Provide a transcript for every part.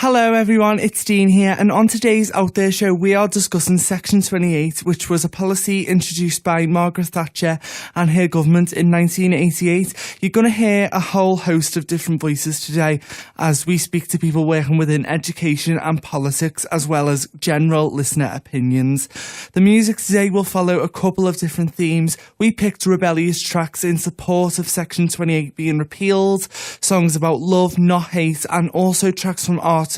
Hello everyone, it's Dean here, and on today's Out There show we are discussing Section 28, which was a policy introduced by Margaret Thatcher and her government in 1988. You're going to hear a whole host of different voices today as we speak to people working within education and politics, as well as general listener opinions. The music today will follow a couple of different themes. We picked rebellious tracks in support of Section 28 being repealed, songs about love, not hate, and also tracks from artists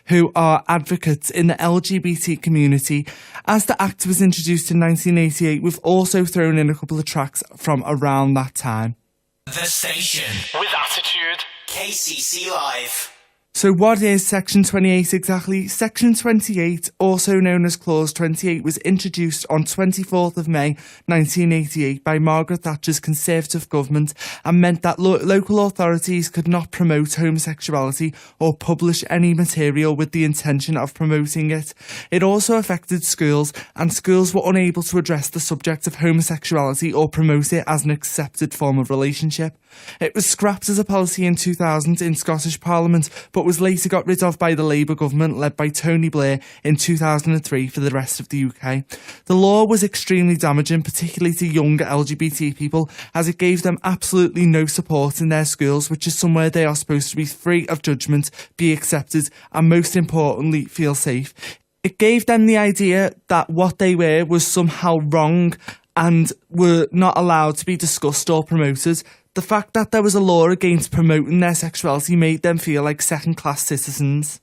who are advocates in the LGBT community. As the Act was introduced in 1988, we've also thrown in a couple of tracks from around that time. The Station with Attitude. KCC Live. So what is Section 28 exactly? Section 28, also known as Clause 28, was introduced on 24th of May 1988 by Margaret Thatcher's Conservative government and meant that local authorities could not promote homosexuality or publish any material with the intention of promoting it. It also affected schools, and schools were unable to address the subject of homosexuality or promote it as an accepted form of relationship. It was scrapped as a policy in 2000 in Scottish Parliament, but was later got rid of by the Labour government led by Tony Blair in 2003 for the rest of the UK. The law was extremely damaging, particularly to younger LGBT people, as it gave them absolutely no support in their schools, which is somewhere they are supposed to be free of judgment, be accepted, and most importantly, feel safe. It gave them the idea that what they were was somehow wrong and were not allowed to be discussed or promoted. The fact that there was a law against promoting their sexuality made them feel like second-class citizens.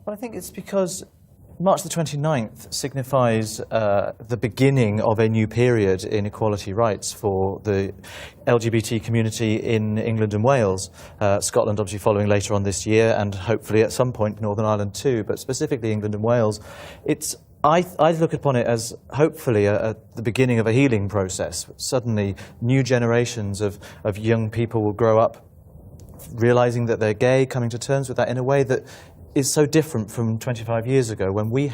Well, I think it's because March the 29th signifies the beginning of a new period in equality rights for the LGBT community in England and Wales. Scotland obviously following later on this year, and hopefully at some point Northern Ireland too, but specifically England and Wales. I look upon it as hopefully the beginning of a healing process. Suddenly, new generations of young people will grow up realising that they're gay, coming to terms with that in a way that is so different from 25 years ago when we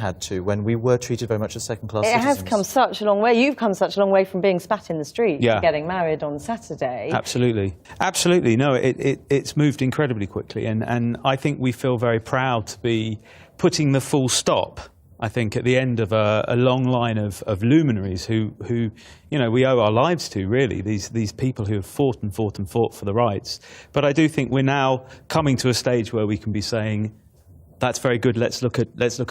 were treated very much as second-class citizens. It has come such a long way. You've come such a long way from being spat in the street to getting married on Saturday. Absolutely. Absolutely. No, it's moved incredibly quickly, and I think we feel very proud to be putting the full stop, I think, at the end of a long line of luminaries who we owe our lives to, really, these people who have fought and fought and fought for the rights. But I do think we're now coming to a stage where we can be saying, that's very good, let's look at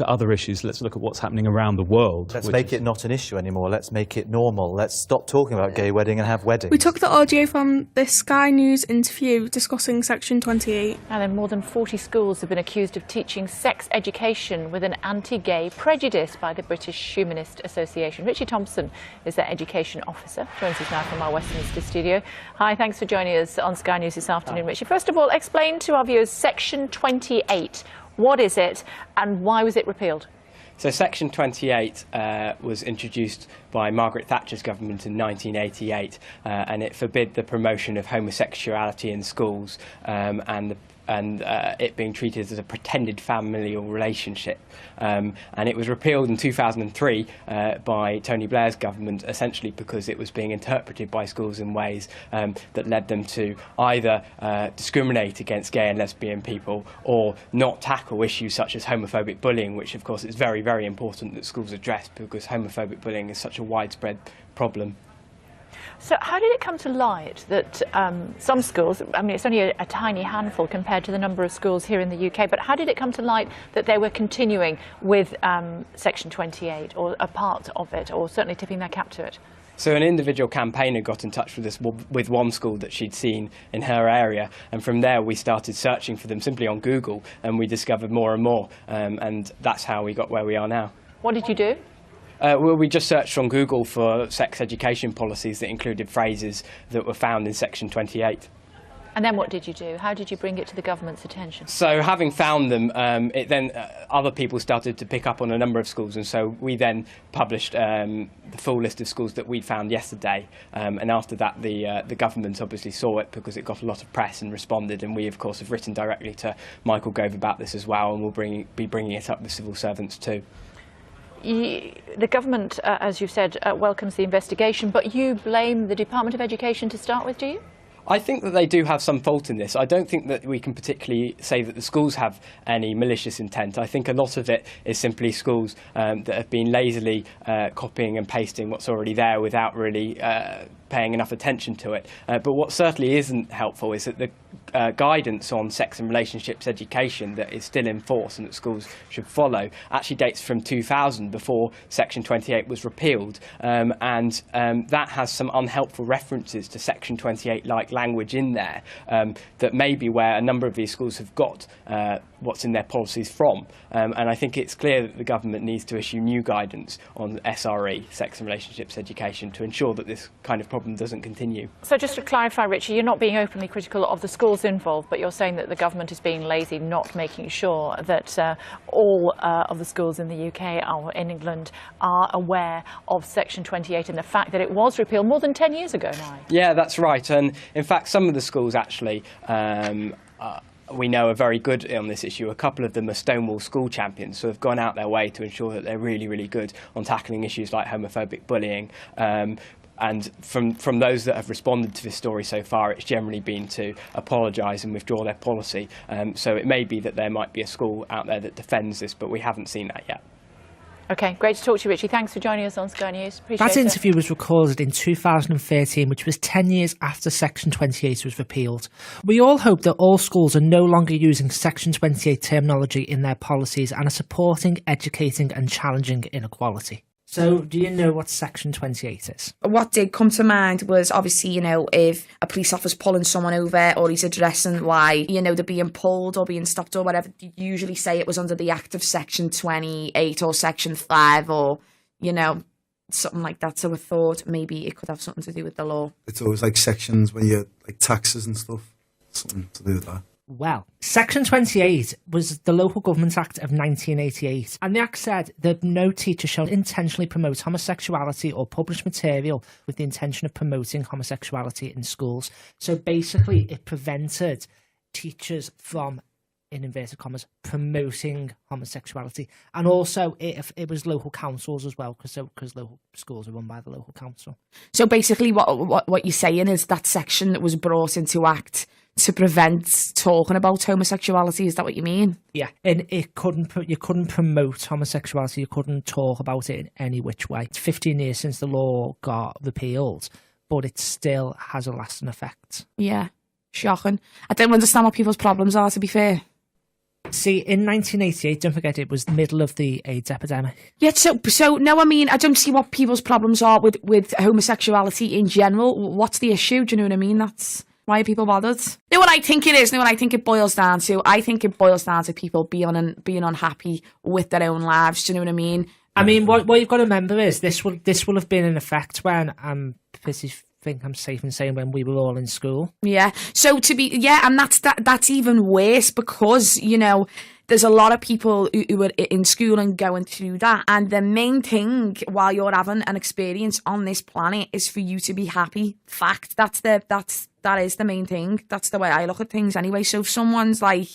other issues, let's look at what's happening around the world. Let's make it not an issue anymore, let's make it normal, let's stop talking about gay wedding and have weddings. We took the audio from this Sky News interview discussing Section 28. And then more than 40 schools have been accused of teaching sex education with an anti-gay prejudice by the British Humanist Association. Richie Thompson is their education officer, joins us now from our Westminster studio. Hi, thanks for joining us on Sky News this afternoon, Richie. First of all, explain to our viewers Section 28. What is it, and why was it repealed? So Section 28 was introduced by Margaret Thatcher's government in 1988, and it forbid the promotion of homosexuality in schools and it being treated as a pretended familial relationship. And it was repealed in 2003 by Tony Blair's government, essentially because it was being interpreted by schools in ways that led them to either discriminate against gay and lesbian people or not tackle issues such as homophobic bullying, which of course is very, very important that schools address because homophobic bullying is such a widespread problem. So how did it come to light that some schools, I mean, it's only a tiny handful compared to the number of schools here in the UK, but how did it come to light that they were continuing with Section 28 or a part of it, or certainly tipping their cap to it? So an individual campaigner got in touch with us with one school that she'd seen in her area, and from there we started searching for them simply on Google, and we discovered more and more, and that's how we got where we are now. What did you do? Well, we just searched on Google for sex education policies that included phrases that were found in Section 28. And then what did you do? How did you bring it to the government's attention? So having found them, other people started to pick up on a number of schools, and so we then published the full list of schools that we'd found yesterday. And after that, the government obviously saw it because it got a lot of press and responded, and we, of course, have written directly to Michael Gove about this as well, and we'll be bringing it up with civil servants too. The government, as you've said, welcomes the investigation, but you blame the Department of Education to start with, do you? I think that they do have some fault in this. I don't think that we can particularly say that the schools have any malicious intent. I think a lot of it is simply schools that have been lazily copying and pasting what's already there without really paying enough attention to it. But what certainly isn't helpful is that the guidance on sex and relationships education that is still in force and that schools should follow actually dates from 2000, before Section 28 was repealed, and that has some unhelpful references to Section 28-like language in there that may be where a number of these schools have got what's in their policies from. And I think it's clear that the government needs to issue new guidance on SRE, sex and relationships education, to ensure that this kind of problem doesn't continue. So just to clarify, Richie, you're not being openly critical of the schools involved, but you're saying that the government is being lazy, not making sure that all of the schools in the UK or in England are aware of Section 28 and the fact that it was repealed more than 10 years ago now. Yeah, that's right. And in fact, some of the schools actually we know are very good on this issue. A couple of them are Stonewall school champions, so have gone out their way to ensure that they're really, really good on tackling issues like homophobic bullying. And from those that have responded to this story so far, it's generally been to apologise and withdraw their policy. So it may be that there might be a school out there that defends this, but we haven't seen that yet. OK, great to talk to you, Richie. Thanks for joining us on Sky News. Appreciate that it. interview was recorded in 2013, which was 10 years after Section 28 was repealed. We all hope that all schools are no longer using Section 28 terminology in their policies and are supporting, educating and challenging inequality. So, do you know what Section 28 is? What did come to mind was obviously, if a police officer's pulling someone over or he's addressing why, they're being pulled or being stopped or whatever, you usually say it was under the Act of Section 28 or Section 5 or, something like that. So I thought maybe it could have something to do with the law. It's always like sections when you're like taxes and stuff. Something to do with that. Well, Section 28 was the Local Government Act of 1988, and the Act said that no teacher shall intentionally promote homosexuality or publish material with the intention of promoting homosexuality in schools. So basically, it prevented teachers from, in inverted commas, promoting homosexuality. And also, it was local councils as well, because local schools are run by the local council. So basically, what you're saying is that section that was brought into Act to prevent talking about homosexuality, is that what you mean? Yeah, and you couldn't promote homosexuality, you couldn't talk about it in any which way. It's 15 years since the law got repealed, but it still has a lasting effect. Yeah, shocking. I don't understand what people's problems are, to be fair. See, in 1988, don't forget, it was the middle of the AIDS epidemic. Yeah, so no, I don't see what people's problems are with homosexuality in general. What's the issue? Do you know what I mean? Why are people bothered? You know what I think it is? You know what I think it boils down to? I think it boils down to people being unhappy with their own lives. Do you know what I mean? I mean, what you've got to remember is this will have been in effect when I'm safe in saying when we were all in school. Yeah. So and that's even worse because there's a lot of people who are in school and going through that, and the main thing while you're having an experience on this planet is for you to be happy. Fact. That is the main thing. That's the way I look at things anyway. So if someone's like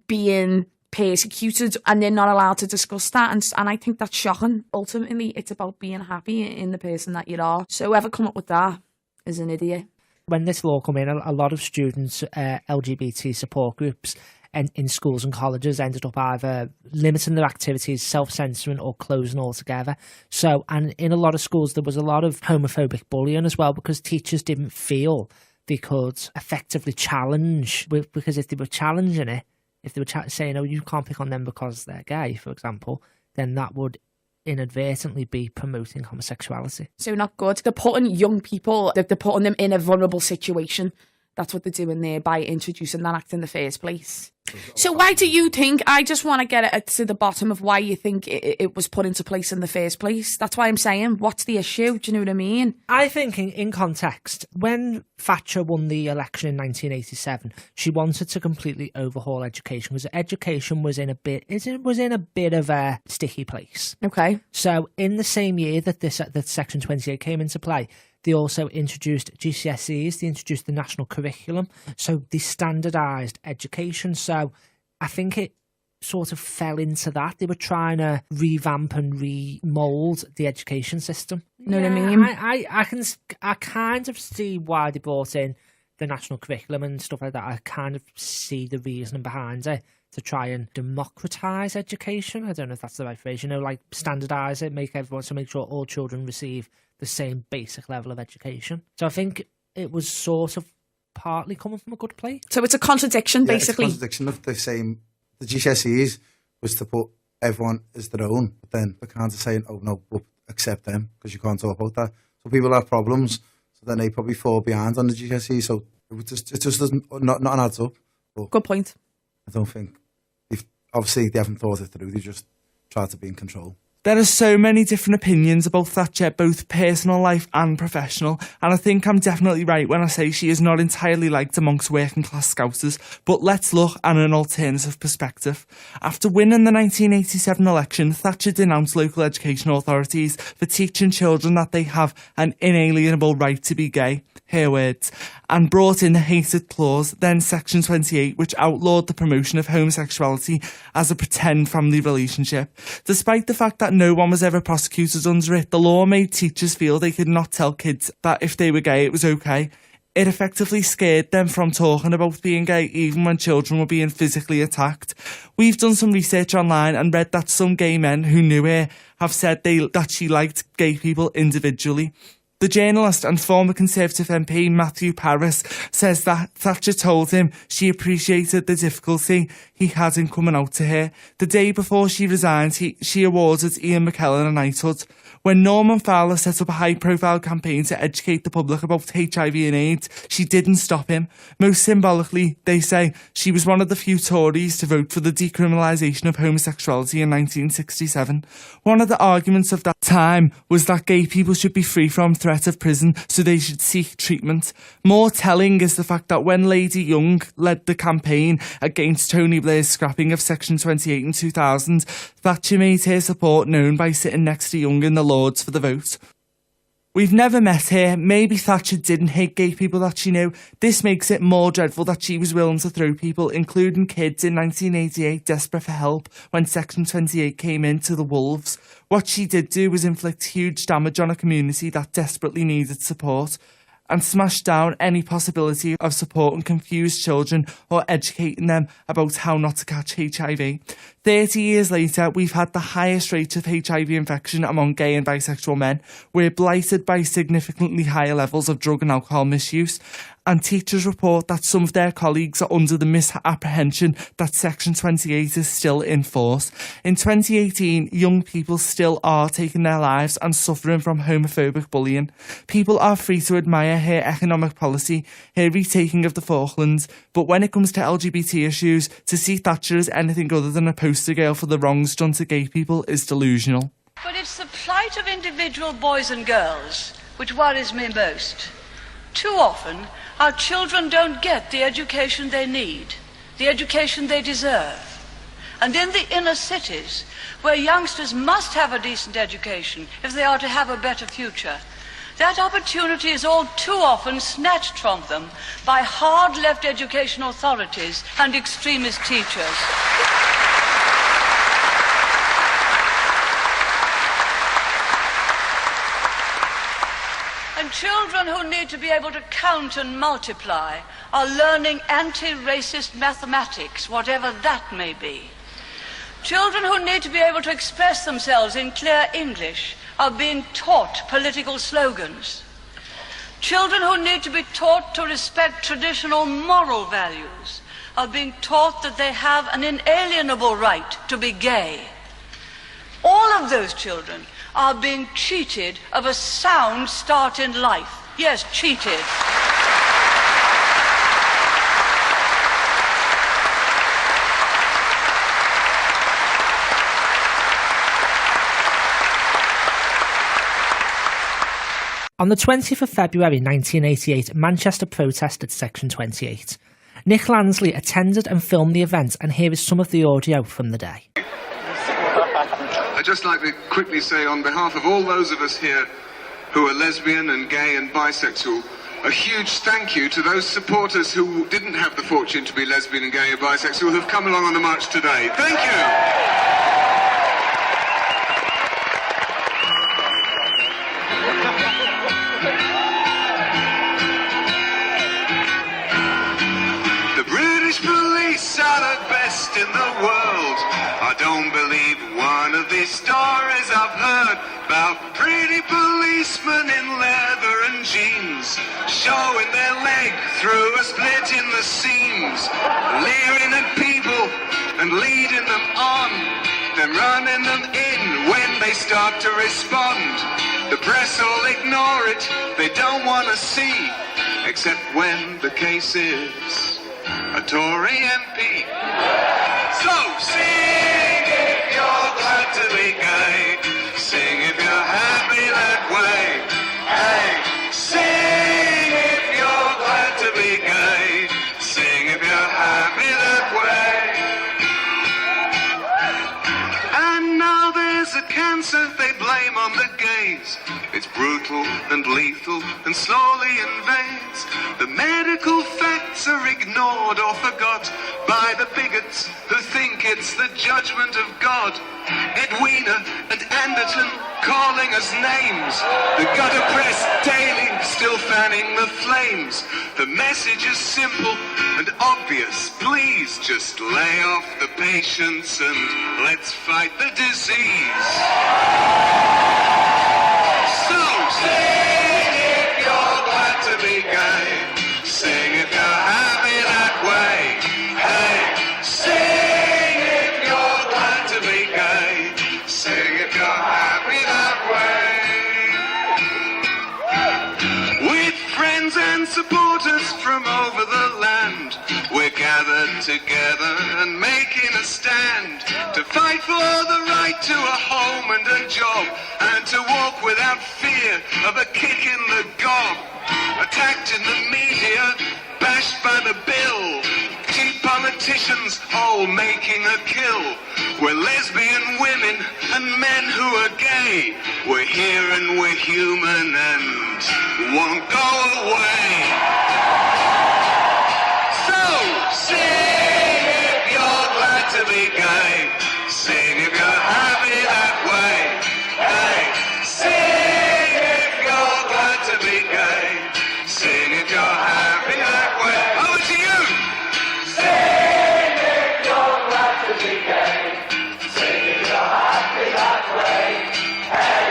being persecuted and they're not allowed to discuss that, and I think that's shocking. Ultimately, it's about being happy in the person that you are. So whoever come up with that is an idiot. When this law came in, a lot of students, LGBT support groups in schools and colleges ended up either limiting their activities, self-censoring or closing altogether. So, and in a lot of schools, there was a lot of homophobic bullying as well, because teachers didn't feel they could effectively challenge, because if they were challenging it, if they were saying, oh, you can't pick on them because they're gay, for example, then that would inadvertently be promoting homosexuality. So not good. They're putting young people, they're putting them in a vulnerable situation. That's what they're doing there by introducing that act in the first place. So why do you think, I just want to get to the bottom of why you think it was put into place in the first place. That's why I'm saying, what's the issue? Do you know what I mean? I think in context, when Thatcher won the election in 1987, she wanted to completely overhaul education, because education was in a bit of a sticky place. Okay. So in the same year that Section 28 came into play, they also introduced GCSEs, they introduced the national curriculum, so they standardised education. So I think it sort of fell into that. They were trying to revamp and remould the education system. Know what I mean? I kind of see why they brought in the national curriculum and stuff like that, I kind of see the reasoning behind it to try and democratise education. I don't know if that's the right phrase, like standardise it, make sure all children receive the same basic level of education. So I think it was sort of partly coming from a good place. So it's a contradiction, basically. It's a contradiction of the same. The GCSEs was to put everyone as their own, but then they're kind of saying, oh no, we'll accept them because you can't talk about that. So people have problems, so then they probably fall behind on the GCSE. So it just doesn't not adds up. But good point. I don't think obviously they haven't thought it through. They just try to be in control. There are so many different opinions about Thatcher, both personal life and professional, and I think I'm definitely right when I say she is not entirely liked amongst working class Scousers, but let's look at an alternative perspective. After winning the 1987 election, Thatcher denounced local education authorities for teaching children that they have an inalienable right to be gay, her words, and brought in the hated clause, then Section 28, which outlawed the promotion of homosexuality as a pretend family relationship. Despite the fact that no one was ever prosecuted under it, the law made teachers feel they could not tell kids that if they were gay it was okay. It effectively scared them from talking about being gay even when children were being physically attacked. We've done some research online and read that some gay men who knew her have said that she liked gay people individually. The journalist and former Conservative MP Matthew Parris says that Thatcher told him she appreciated the difficulty he had in coming out to her. The day before she resigned, she awarded Ian McKellen a knighthood. When Norman Fowler set up a high-profile campaign to educate the public about HIV and AIDS, she didn't stop him. Most symbolically, they say, she was one of the few Tories to vote for the decriminalisation of homosexuality in 1967. One of the arguments of that time was that gay people should be free from threat of prison, so they should seek treatment. More telling is the fact that when Lady Young led the campaign against Tony Blair's scrapping of Section 28 in 2000, Thatcher made her support known by sitting next to Young in the Lords for the vote. We've never met her. Maybe Thatcher didn't hate gay people that she knew. This makes it more dreadful that she was willing to throw people, including kids in 1988, desperate for help when Section 28 came into the wolves. What she did do was inflict huge damage on a community that desperately needed support, and smash down any possibility of supporting confused children or educating them about how not to catch HIV. 30 years later, we've had the highest rate of HIV infection among gay and bisexual men. We're blighted by significantly higher levels of drug and alcohol misuse, and teachers report that some of their colleagues are under the misapprehension that Section 28 is still in force. In 2018, young people still are taking their lives and suffering from homophobic bullying. People are free to admire her economic policy, her retaking of the Falklands, but when it comes to LGBT issues, to see Thatcher as anything other than a poster girl for the wrongs done to gay people is delusional. But it's the plight of individual boys and girls which worries me most. Too often, our children don't get the education they need, the education they deserve. And in the inner cities, where youngsters must have a decent education if they are to have a better future, that opportunity is all too often snatched from them by hard left education authorities and extremist teachers. And children who need to be able to count and multiply are learning anti-racist mathematics, whatever that may be. Children who need to be able to express themselves in clear English are being taught political slogans. Children who need to be taught to respect traditional moral values are being taught that they have an inalienable right to be gay. All of those children are being cheated of a sound start in life. Yes, cheated. On the 20th of February 1988, Manchester protested Section 28. Nick Lansley attended and filmed the event, and here is some of the audio from the day. I'd just like to quickly say, on behalf of all those of us here who are lesbian and gay and bisexual, a huge thank you to those supporters who didn't have the fortune to be lesbian and gay and bisexual who've come along on the march today. Thank you! won't believe one of these stories I've heard about pretty policemen in leather and jeans, showing their leg through a split in the seams, leering at people and leading them on, then running them in when they start to respond. The press all ignore it, they don't want to see, except when the case is a Tory MP. So sing if you're glad to be gay, sing if you're happy that way. Hey, sing if you're glad to be gay, sing if you're happy that way. And now there's a cancer they blame on the gays. It's brutal and lethal and slowly invades. The medical facts are ignored or forgot by the bigots who think it's the judgment of God. Edwina and Anderton calling us names. The gutter press daily still fanning the flames. The message is simple and obvious. Please just lay off the patients and let's fight the disease. So sing if you're glad to be gay, sing if you're happy that way. Hey, sing if you're glad to be gay, sing if you're happy that way. With friends and supporters from over the land, we're gathered together and making a stand to fight for the right to a home and a job, and to walk without fear of a kick in the gob. Attacked in the media, bashed by the bill, cheap politicians all making a kill. We're lesbian women and men who are gay. We're here and we're human and won't go away. So sing if you're glad to be gay, sing if you're happy that way. Hey, sing if you're glad to be gay, sing if you're happy that way. Over to you. Sing if you're glad to be gay, sing if you're happy that way. Hey,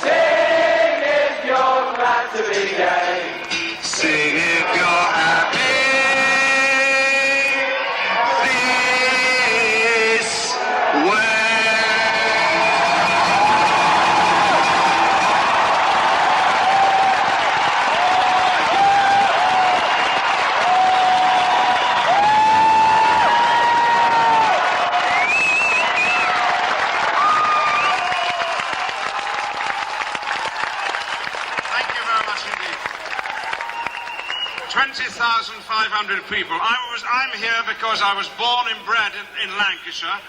sing if you're glad to be gay, sing if you're happy this way. Thank you very much indeed. 20,500 people. I'm here because I was born and bred in Lancashire.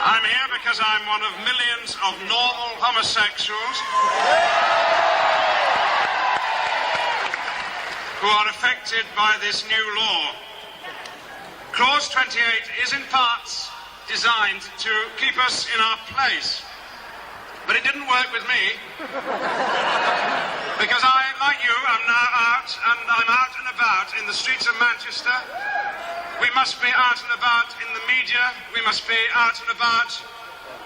I'm here because I'm one of millions of normal homosexuals who are affected by this new law. Clause 28 is in parts designed to keep us in our place. But it didn't work with me, because I, like you, am now out, and I'm out and about in the streets of Manchester. We must be out and about in the media, we must be out and about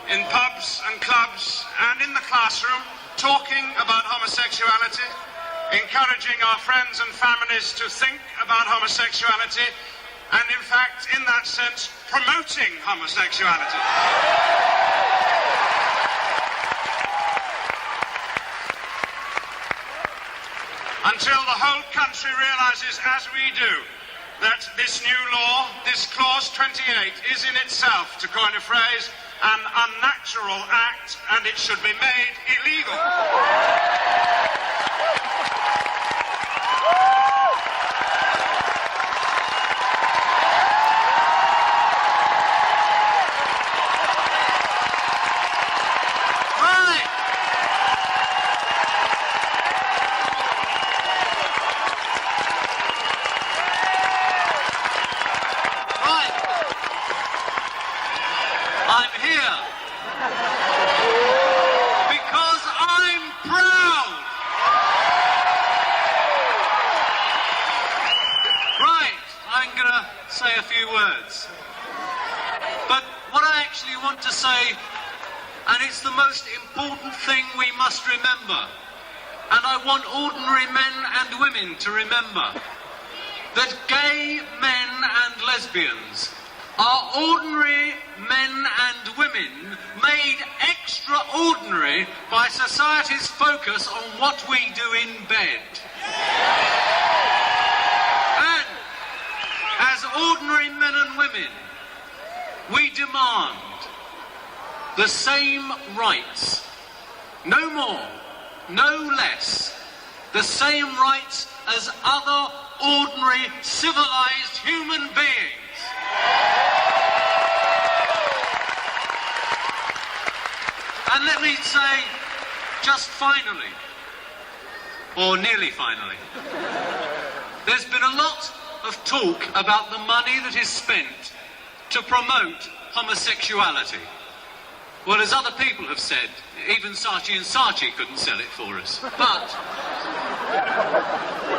in pubs and clubs and in the classroom, talking about homosexuality, encouraging our friends and families to think about homosexuality, and in fact, in that sense, promoting homosexuality. Until the whole country realises, as we do, that this new law, this clause 28, is in itself, to coin a phrase, an unnatural act, and it should be made illegal. I'm here because I'm proud gays. But what I actually want to say, and it's the most important thing we must remember, and I want ordinary men and women to remember, that gay men and lesbians are ordinary men and women made extraordinary by society's focus on what we do in bed. And as ordinary men and women, we demand the same rights, no more, no less, the same rights as other ordinary civilized human beings. And let me say, just finally, or nearly finally, there's been a lot of talk about the money that is spent to promote homosexuality. Well, as other people have said, even Saatchi and Saatchi couldn't sell it for us. But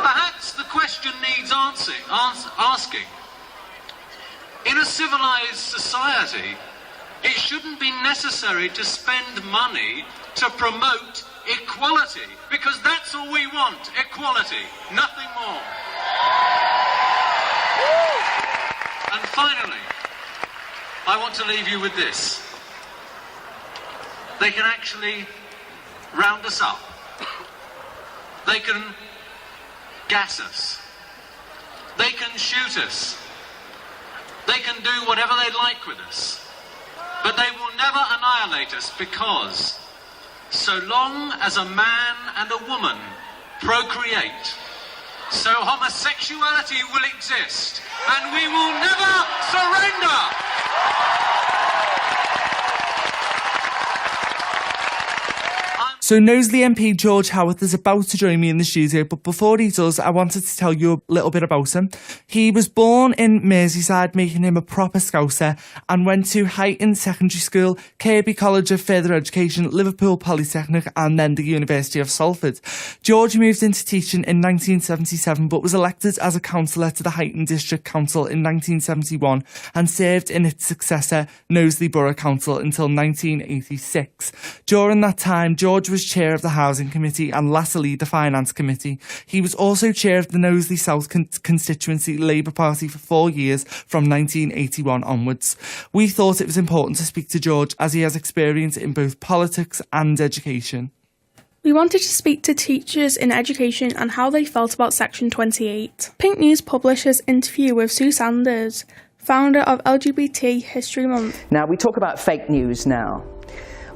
perhaps the question needs asking. In a civilized society, it shouldn't be necessary to spend money to promote equality, because that's all we want, equality, nothing more. And finally, I want to leave you with this. They can actually round us up. They can gas us. They can shoot us. They can do whatever they like with us. But they will never annihilate us, because so long as a man and a woman procreate, so homosexuality will exist, and we will never surrender. So Knowsley MP George Howarth is about to join me in the studio, but before he does, I wanted to tell you a little bit about him. He was born in Merseyside, making him a proper Scouser, and went to Heighton Secondary School, Kirby College of Further Education, Liverpool Polytechnic, and then the University of Salford. George moved into teaching in 1977, but was elected as a councillor to the Heighton District Council in 1971 and served in its successor, Knowsley Borough Council, until 1986. During that time, George was chair of the Housing Committee and latterly the Finance Committee. He was also chair of the Knowsley South constituency Labour Party for 4 years from 1981 onwards. We thought it was important to speak to George as he has experience in both politics and education. We wanted to speak to teachers in education and how they felt about Section 28. Pink News published this interview with Sue Sanders, founder of LGBT History Month. Now, we talk about fake news now.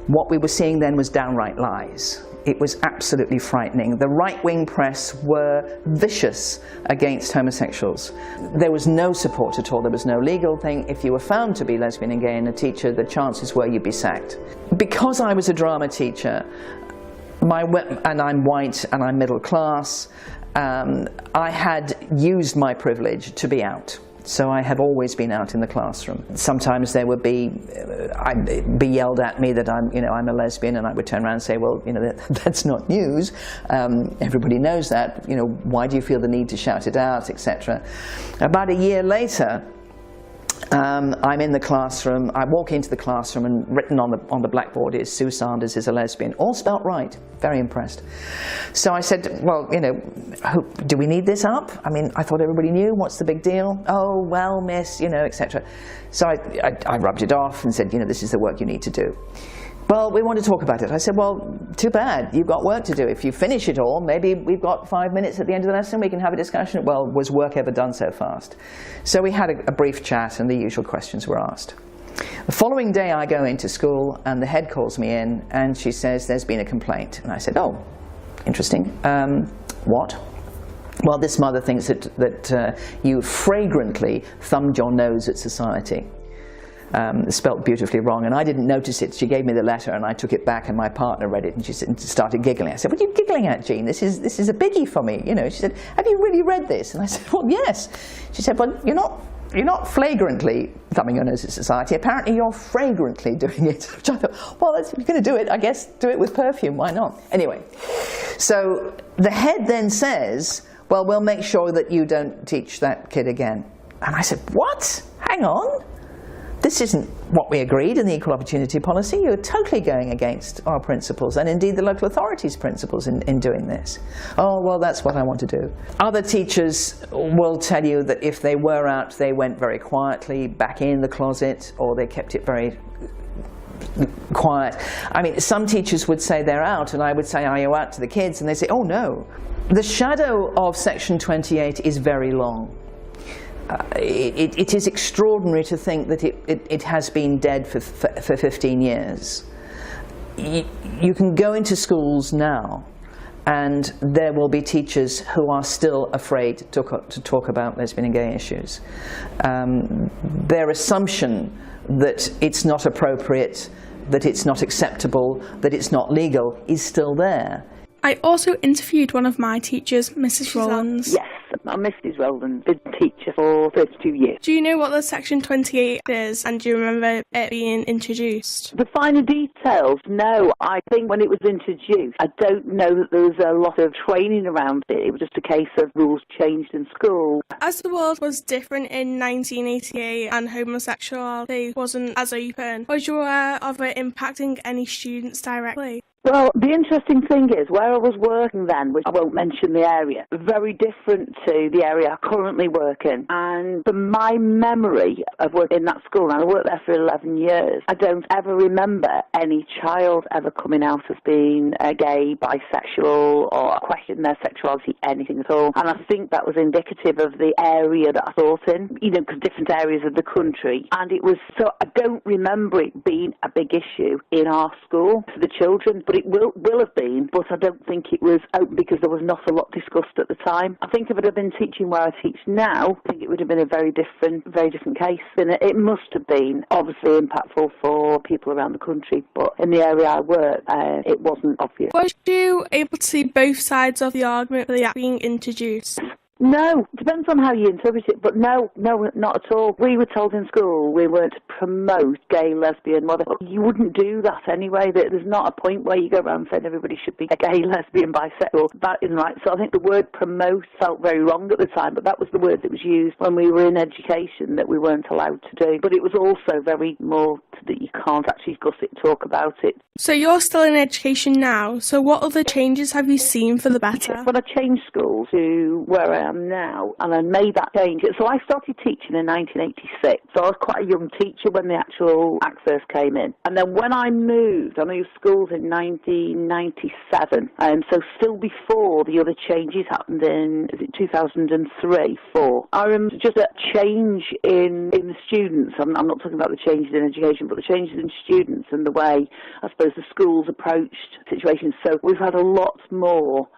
What we were seeing then was downright lies. It was absolutely frightening. The right-wing press were vicious against homosexuals. There was no support at all. There was no legal thing. If you were found to be lesbian and gay and a teacher, the chances were you'd be sacked. Because I was a drama teacher, and I'm white and I'm middle class, I had used my privilege to be out. So I have always been out in the classroom. Sometimes there would be, I'd be yelled at me that I'm a lesbian, and I would turn around and say, well, that's not news. Everybody knows that. Why do you feel the need to shout it out, etc. About a year later, I'm in the classroom. I walk into the classroom, and written on the blackboard is Sue Sanders is a lesbian, all spelt right. Very impressed. So I said, well, do we need this up? I mean, I thought everybody knew. What's the big deal? Oh, well, miss, etc. So I rubbed it off and said, this is the work you need to do. Well, we want to talk about it. I said, well, too bad. You've got work to do. If you finish it all, maybe we've got 5 minutes at the end of the lesson. We can have a discussion. Well, was work ever done so fast? So we had a brief chat, and the usual questions were asked. The following day, I go into school, and the head calls me in, and she says, there's been a complaint. And I said, oh, interesting. What? Well, this mother thinks that you fragrantly thumbed your nose at society. Spelt beautifully wrong, and I didn't notice it. She gave me the letter, and I took it back, and my partner read it, and she started giggling. I said, what are you giggling at, Jean? This is a biggie for me. She said, have you really read this? And I said, well, yes. She said, well, you're not flagrantly thumbing your nose at society. Apparently you're fragrantly doing it. Which I thought, well, if you're going to do it, I guess do it with perfume. Why not? Anyway, so the head then says, well, we'll make sure that you don't teach that kid again. And I said, what? Hang on. This isn't what we agreed in the equal opportunity policy. You're totally going against our principles and indeed the local authorities' principles in doing this. Oh, well, that's what I want to do. Other teachers will tell you that if they were out, they went very quietly back in the closet, or they kept it very quiet. I mean, some teachers would say they're out, and I would say, are you out to the kids? And they say, oh, no. The shadow of Section 28 is very long. It is extraordinary to think that it has been dead for 15 years. You can go into schools now and there will be teachers who are still afraid to talk about lesbian and gay issues. Their assumption that it's not appropriate, that it's not acceptable, that it's not legal is still there. I also interviewed one of my teachers, Mrs. Rowlands. Yes, I'm Mrs. Rowlands, been a teacher for 32 years. Do you know what the Section 28 is, and do you remember it being introduced? The finer details, no. I think when it was introduced, I don't know that there was a lot of training around it. It was just a case of rules changed in school. As the world was different in 1988 and homosexuality wasn't as open, was you aware of it impacting any students directly? Well, the interesting thing is, where I was working then, which I won't mention the area, very different to the area I currently work in. And from my memory of working in that school, and I worked there for 11 years, I don't ever remember any child ever coming out as being gay, bisexual, or questioning their sexuality, anything at all. And I think that was indicative of the area that I taught in, you know, because different areas of the country. And it was, so I don't remember it being a big issue in our school for the children. But it will have been, but I don't think it was open because there was not a lot discussed at the time. I think if it had been teaching where I teach now, I think it would have been a very different case. And it must have been obviously impactful for people around the country, but in the area I work, it wasn't obvious. Was you able to see both sides of the argument for the act being introduced? No, depends on how you interpret it, but no, not at all. We were told in school we weren't to promote gay, lesbian, whatever. You wouldn't do that anyway. There's not a point where you go around saying everybody should be gay, lesbian, bisexual. That isn't right. So I think the word promote felt very wrong at the time, but that was the word that was used when we were in education that we weren't allowed to do. But it was also very more that you can't actually discuss it, talk about it. So you're still in education now, so what other changes have you seen for the better? When I changed schools to where I am now, and I made that change. So I started teaching in 1986, so I was quite a young teacher when the actual Act first came in. And then when I moved schools in 1997, and so still before the other changes happened in 2003, 4. I remember just a change in the students. I'm not talking about the changes in education, but the changes in students and the way, I suppose, the schools approached situations. So we've had a lot more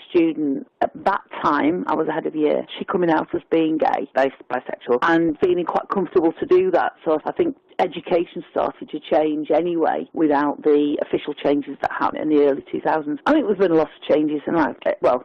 student at that time, I was ahead of year, she coming out as being gay, bisexual, and feeling quite comfortable to do that. So I think education started to change anyway without the official changes that happened in the early 2000s. I think there's been a lot of changes, and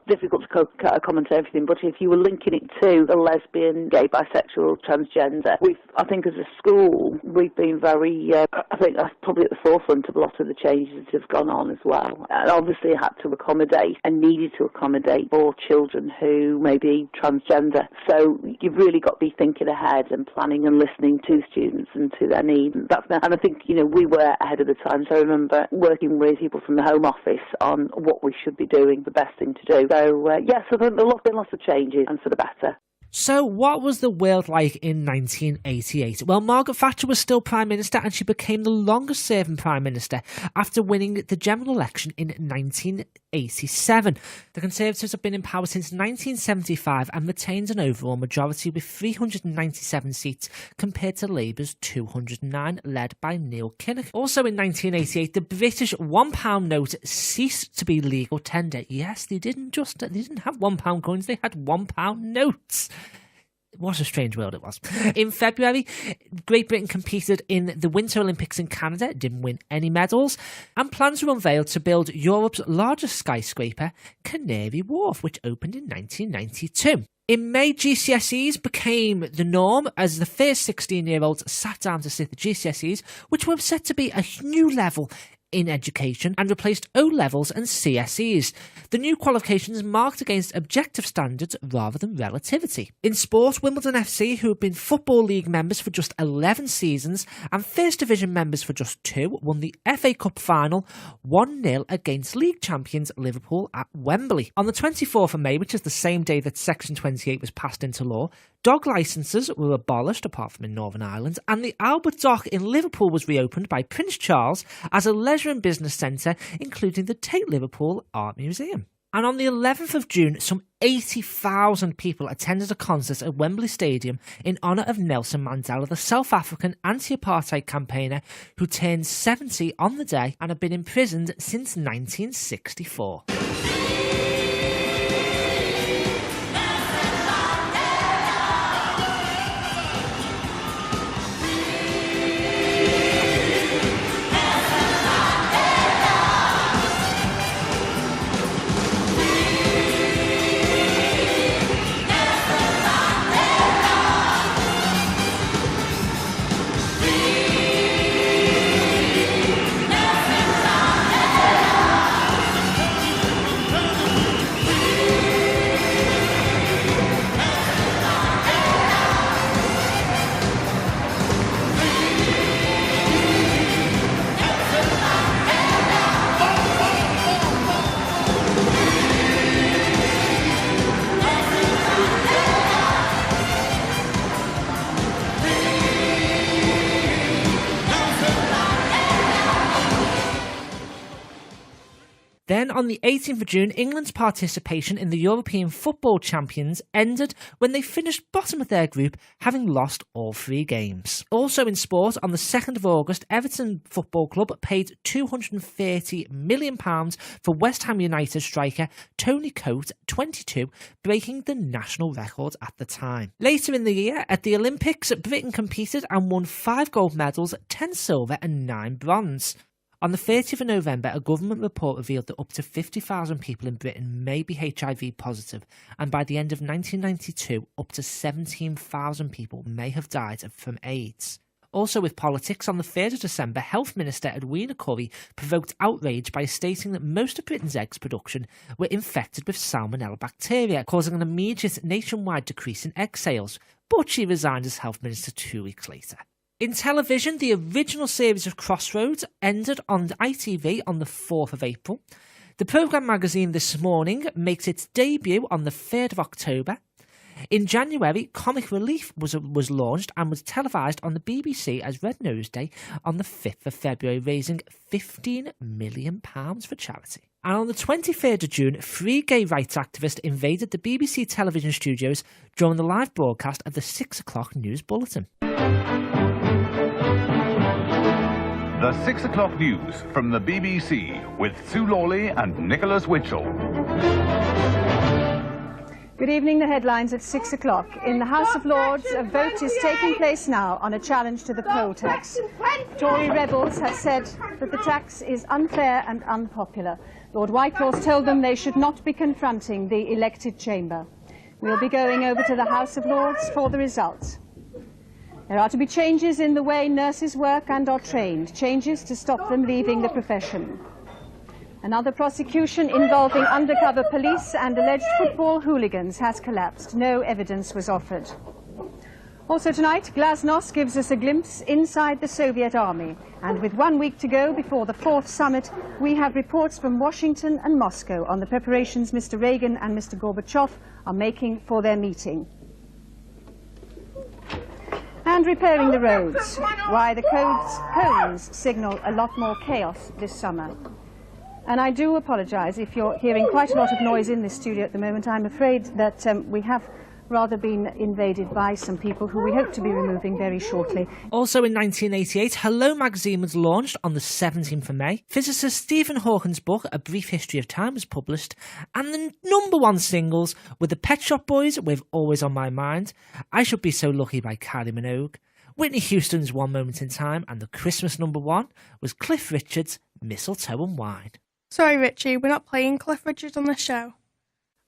difficult to comment on everything, but if you were linking it to the lesbian, gay, bisexual, transgender, I think as a school, we've been very, I think that's probably at the forefront of a lot of the changes that have gone on as well. And obviously had to accommodate and needed to accommodate for children who may be transgender. So you've really got to be thinking ahead and planning and listening to students and to their needs. And I think, we were ahead of the time. So I remember working with people from the Home Office on what we should be doing, the best thing to do. So, so there have been lots of changes, and for the better. So what was the world like in 1988? Well, Margaret Thatcher was still Prime Minister, and she became the longest serving Prime Minister after winning the general election in 1987. The Conservatives have been in power since 1975 and retained an overall majority with 397 seats compared to Labour's 209, led by Neil Kinnock. Also in 1988, the British £1 note ceased to be legal tender. Yes, they didn't have £1 coins, they had £1 notes. What a strange world it was. In February, Great Britain competed in the Winter Olympics in Canada, didn't win any medals, and plans were unveiled to build Europe's largest skyscraper, Canary Wharf, which opened in 1992. In May, GCSEs became the norm as the first 16-year-olds sat down to sit the GCSEs, which were set to be a new level in education and replaced O-levels and CSEs. The new qualifications marked against objective standards rather than relativity. In sport, Wimbledon FC, who have been Football League members for just 11 seasons and First Division members for just 2, won the FA Cup final 1-0 against league champions Liverpool at Wembley. On the 24th of May, which is the same day that Section 28 was passed into law, dog licences were abolished, apart from in Northern Ireland, and the Albert Dock in Liverpool was reopened by Prince Charles as a leisure and business centre, including the Tate Liverpool Art Museum. And on the 11th of June, some 80,000 people attended a concert at Wembley Stadium in honour of Nelson Mandela, the South African anti-apartheid campaigner who turned 70 on the day and had been imprisoned since 1964. Then, on the 18th of June, England's participation in the European Football Champions ended when they finished bottom of their group, having lost all 3 games. Also in sport, on the 2nd of August, Everton Football Club paid £230 million for West Ham United striker Tony Coate, 22, breaking the national record at the time. Later in the year, at the Olympics, Britain competed and won 5 gold medals, 10 silver and 9 bronze. On the 30th of November, a government report revealed that up to 50,000 people in Britain may be HIV positive, and by the end of 1992, up to 17,000 people may have died from AIDS. Also with politics, on the 3rd of December, Health Minister Edwina Curry provoked outrage by stating that most of Britain's eggs production were infected with salmonella bacteria, causing an immediate nationwide decrease in egg sales, but she resigned as Health Minister 2 weeks later. In television, the original series of Crossroads ended on ITV on the 4th of April. The programme magazine This Morning makes its debut on the 3rd of October. In January, Comic Relief was launched and was televised on the BBC as Red Nose Day on the 5th of February, raising £15 million for charity. And on the 23rd of June, 3 gay rights activists invaded the BBC television studios during the live broadcast of the 6 o'clock news bulletin. The 6 o'clock news from the BBC with Sue Lawley and Nicholas Witchell. Good evening. The headlines at 6 o'clock. In the House of Lords, a vote is taking place now on a challenge to the poll tax. Tory rebels have said that the tax is unfair and unpopular. Lord Whitelaw's told them they should not be confronting the elected chamber. We'll be going over to the House of Lords for the results. There are to be changes in the way nurses work and are trained, changes to stop them leaving the profession. Another prosecution involving undercover police and alleged football hooligans has collapsed. No evidence was offered. Also tonight, Glasnost gives us a glimpse inside the Soviet army. And with 1 week to go before the 4th summit, we have reports from Washington and Moscow on the preparations Mr. Reagan and Mr. Gorbachev are making for their meeting. And repairing the roads, why the cones signal a lot more chaos this summer. And I do apologise if you're hearing quite a lot of noise in this studio at the moment. I'm afraid that we have rather been invaded by some people who we hope to be removing very shortly. Also in 1988, Hello magazine was launched on the 17th of May. Physicist Stephen Hawking's book, A Brief History of Time, was published. And the #1 singles were the Pet Shop Boys with Always on My Mind, I Should Be So Lucky by Kylie Minogue, Whitney Houston's One Moment in Time, and the Christmas #1 was Cliff Richard's Mistletoe and Wine. Sorry, Richie, we're not playing Cliff Richard on the show.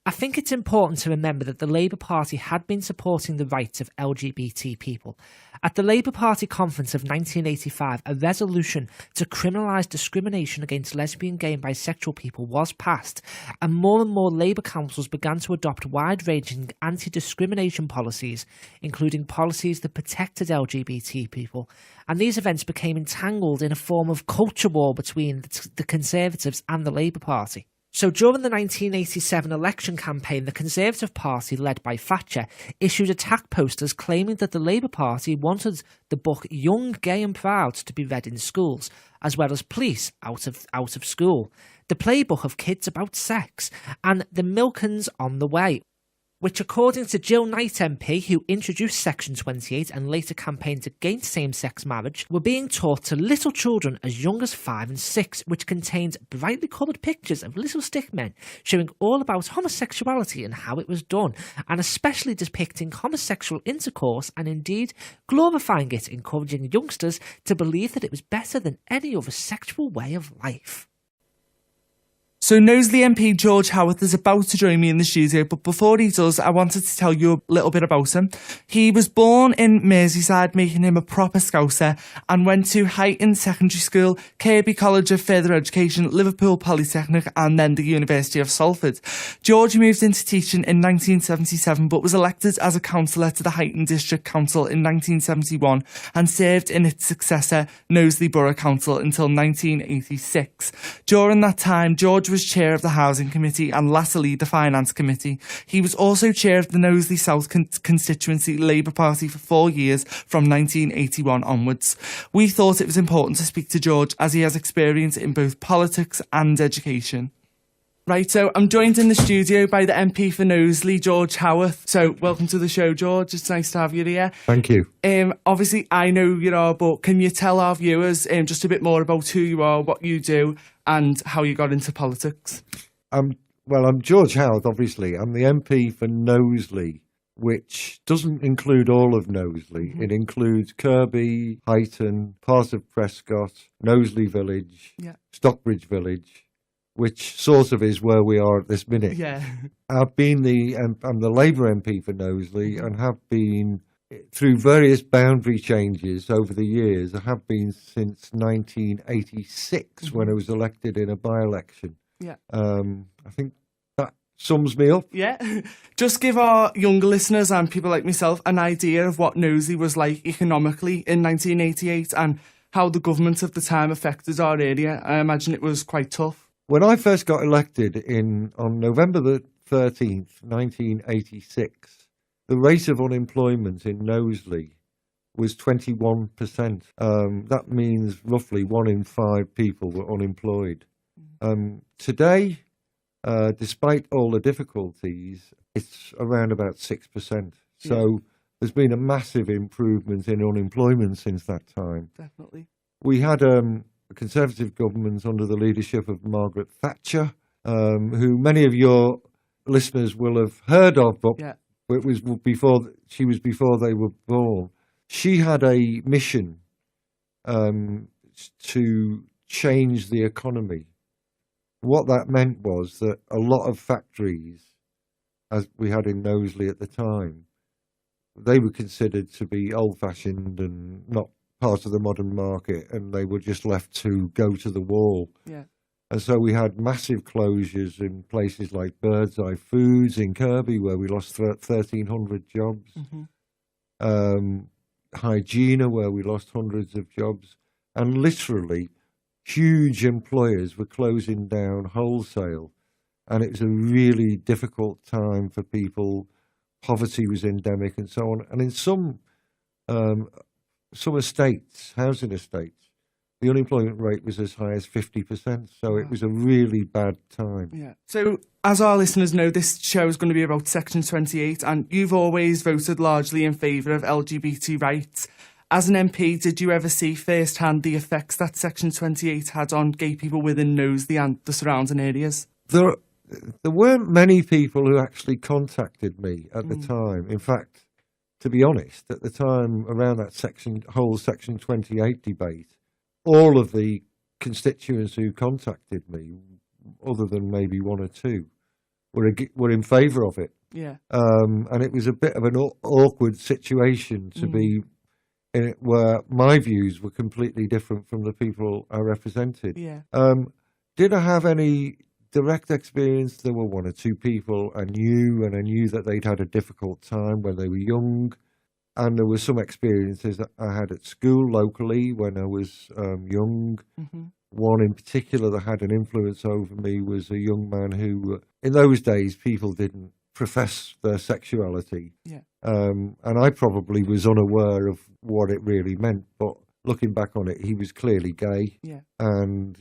I think it's important to remember that the Labour Party had been supporting the rights of LGBT people. At the Labour Party conference of 1985, a resolution to criminalise discrimination against lesbian, gay and bisexual people was passed, and more Labour councils began to adopt wide-ranging anti-discrimination policies, including policies that protected LGBT people. And these events became entangled in a form of culture war between the Conservatives and the Labour Party. So during the 1987 election campaign, the Conservative Party, led by Thatcher, issued attack posters claiming that the Labour Party wanted the book Young, Gay and Proud to be read in schools, as well as Police out of School, the playbook of kids about sex, and The Milkins on the Way, which, according to Jill Knight MP, who introduced Section 28 and later campaigned against same-sex marriage, were being taught to little children as young as 5 and 6, which contained brightly coloured pictures of little stick men showing all about homosexuality and how it was done, and especially depicting homosexual intercourse and indeed glorifying it, encouraging youngsters to believe that it was better than any other sexual way of life. So Knowsley MP George Howarth is about to join me in the studio, but before he does, I wanted to tell you a little bit about him. He was born in Merseyside, making him a proper Scouser, and went to Heighton Secondary School, Kirby College of Further Education, Liverpool Polytechnic, and then the University of Salford. George moved into teaching in 1977, but was elected as a councillor to the Heighton District Council in 1971 and served in its successor, Knowsley Borough Council, until 1986. During that time, George was chair of the Housing Committee and latterly the Finance Committee. He was also chair of the Knowsley South constituency Labour Party for 4 years from 1981 onwards. We thought it was important to speak to George as he has experience in both politics and education. Right, so I'm joined in the studio by the MP for Knowsley, George Howarth. So welcome to the show, George. It's nice to have you here. Thank you. Obviously, I know who you are, but can you tell our viewers just a bit more about who you are, what you do, and how you got into politics? Well, I'm George Howarth, obviously. I'm the MP for Knowsley, which doesn't include all of Knowsley. Mm-hmm. It includes Kirby, Heighton, part of Prescott, Knowsley Village, Stockbridge Village, which sort of is where we are at this minute. Yeah. I'm the Labour MP for Knowsley and have been, through various boundary changes over the years, I have been since 1986 when I was elected in a by-election. Yeah. I think that sums me up. Yeah. Just give our younger listeners and people like myself an idea of what Knowsley was like economically in 1988 and how the government of the time affected our area. I imagine it was quite tough. When I first got elected on November the 13th, 1986, the rate of unemployment in Knowsley was 21%. That means roughly 1 in 5 people were unemployed. Today, despite all the difficulties, it's around about 6%. So there's been a massive improvement in unemployment since that time. Definitely. We had a Conservative government under the leadership of Margaret Thatcher, who many of your listeners will have heard of, but it was before they were born. She had a mission to change the economy. What that meant was that a lot of factories, as we had in Knowsley at the time, they were considered to be old-fashioned and not part of the modern market, and they were just left to go to the wall. Yeah. And so we had massive closures in places like Birdseye Foods in Kirby, where we lost 1,300 jobs. Mm-hmm. Hygiena, where we lost hundreds of jobs. And literally, huge employers were closing down wholesale. And it was a really difficult time for people. Poverty was endemic and so on. And in some estates, housing estates, the unemployment rate was as high as 50%. So it was a really bad time. Yeah. So, as our listeners know, this show is going to be about Section 28, and you've always voted largely in favour of LGBT rights. As an MP, did you ever see firsthand the effects that Section 28 had on gay people within Knowsley and the surrounding areas? There weren't many people who actually contacted me at the time. In fact, to be honest, at the time around that whole Section 28 debate, all of the constituents who contacted me, other than maybe 1 or 2, were in favour of it. Yeah. And it was a bit of an awkward situation to be in it, where my views were completely different from the people I represented. Yeah. Did I have any direct experience? There were one or two people I knew, and I knew that they'd had a difficult time when they were young. And there were some experiences that I had at school locally when I was young. One in particular that had an influence over me was a young man who, in those days, people didn't profess their sexuality. Yeah. And I probably was unaware of what it really meant. But looking back on it, he was clearly gay. Yeah. And,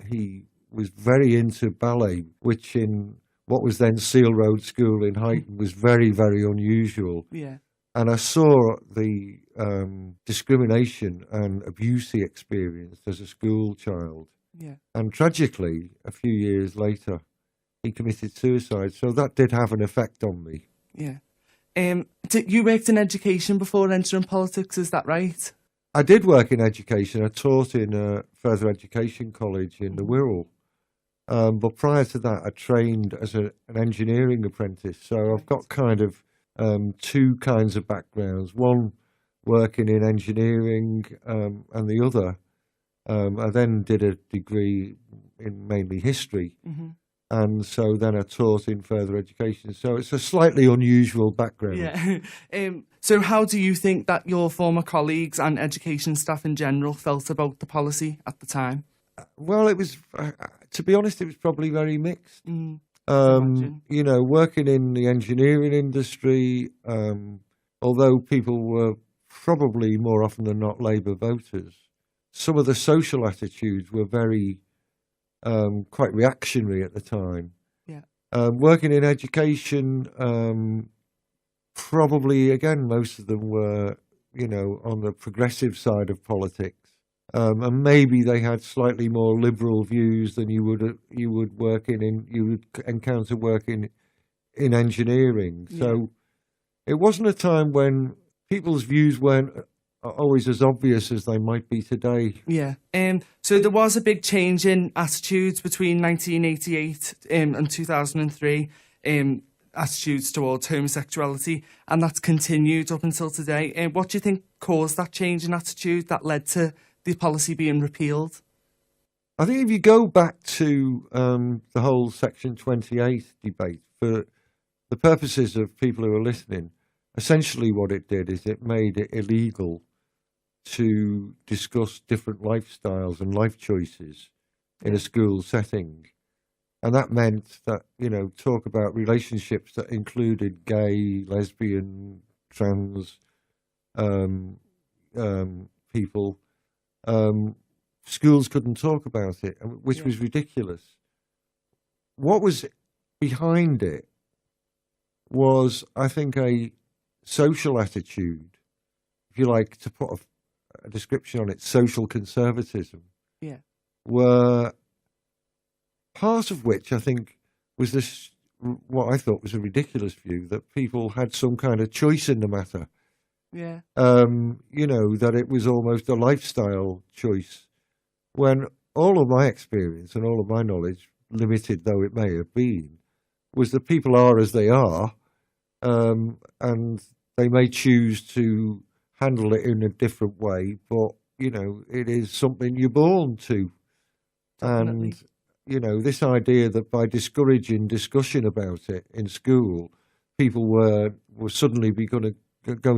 he was very into ballet, which in what was then Seal Road School in Huyton was very, very unusual. Yeah. And I saw the discrimination and abuse he experienced as a school child. Yeah. And tragically, a few years later, he committed suicide. So that did have an effect on me. Yeah. You worked in education before entering politics, is that right? I did work in education. I taught in a further education college in the Wirral. But prior to that, I trained as an engineering apprentice. So I've got kind of two kinds of backgrounds. One working in engineering, and the other, I then did a degree in mainly history. And so then I taught in further education. So it's a slightly unusual background. Yeah. So how do you think that your former colleagues and education staff in general felt about the policy at the time? Well, it was, to be honest, it was probably very mixed. Working in the engineering industry, although people were probably more often than not Labour voters, some of the social attitudes were very quite reactionary at the time. Yeah. Working in education, probably again most of them were, on the progressive side of politics. And maybe they had slightly more liberal views than you would encounter working in engineering. Yeah. So it wasn't a time when people's views weren't always as obvious as they might be today. Yeah. So there was a big change in attitudes between 1988 and 2003. Attitudes towards homosexuality, and that's continued up until today. What do you think caused that change in attitude that led to the policy being repealed? I think if you go back to the whole Section 28 debate, for the purposes of people who are listening, essentially what it did is it made it illegal to discuss different lifestyles and life choices in a school setting. And that meant that, talk about relationships that included gay, lesbian, trans people, schools couldn't talk about it, which was ridiculous. What was behind it was, I think, a social attitude, if you like, to put a description on it, social conservatism. Yeah. Were part of which I think was this, what I thought was a ridiculous view, that people had some kind of choice in the matter. Yeah. That it was almost a lifestyle choice, when all of my experience and all of my knowledge, limited though it may have been, was that people are as they are, and they may choose to handle it in a different way, but, it is something you're born to. Definitely. And, this idea that by discouraging discussion about it in school, people were suddenly going